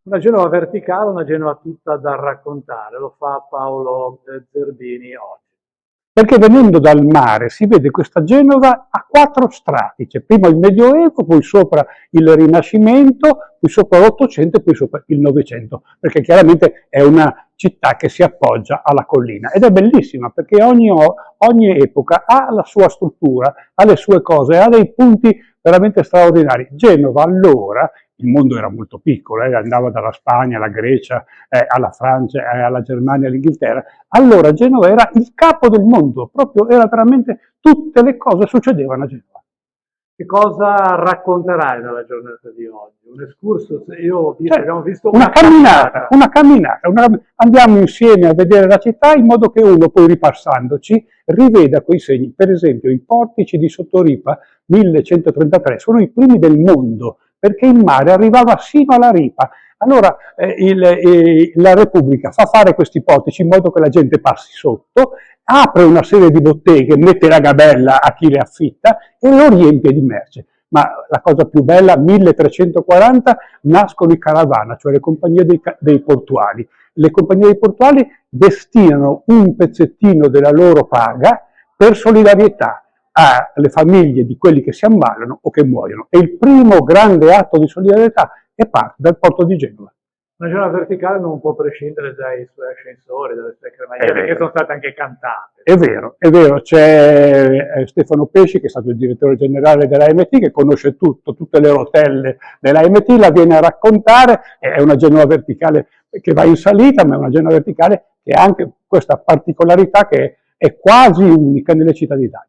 Una Genova verticale, una Genova tutta da raccontare, lo fa Paolo Zerbini oggi. Perché venendo dal mare si vede questa Genova a quattro strati, c'è prima il Medioevo, poi sopra il Rinascimento, poi sopra l'Ottocento e poi sopra il Novecento, perché chiaramente è una città che si appoggia alla collina ed è bellissima perché ogni epoca ha la sua struttura, ha le sue cose, ha dei punti veramente straordinari. Genova allora, il mondo era molto piccolo, andava dalla Spagna alla Grecia, alla Francia, alla Germania, all'Inghilterra. Allora Genova era il capo del mondo, proprio era veramente tutte le cose succedevano a Genova. Che cosa racconterai nella giornata di oggi? Un excursus? Io ho visto, Cioè, abbiamo visto una camminata, andiamo insieme a vedere la città in modo che uno poi ripassandoci riveda quei segni. Per esempio i portici di Sottoripa 1133 sono i primi del mondo perché il mare arrivava sino alla ripa. Allora la Repubblica fa fare questi portici in modo che la gente passi sotto, apre una serie di botteghe, mette la gabella a chi le affitta e lo riempie di merce. Ma la cosa più bella, 1340 nascono i caravana, cioè le compagnie dei portuali. Le compagnie dei portuali destinano un pezzettino della loro paga per solidarietà alle famiglie di quelli che si ammalano o che muoiono. E il primo grande atto di solidarietà è parte dal porto di Genova. Una Genova verticale non può prescindere dai suoi ascensori, dalle sue cremagliere, che sono state anche cantate. È vero, c'è Stefano Pesci che è stato il direttore generale dell'AMT che conosce tutto, tutte le rotelle dell'AMT, la viene a raccontare, è una Genova verticale che va in salita, ma è una Genova verticale che ha anche questa particolarità che è quasi unica nelle città d'Italia.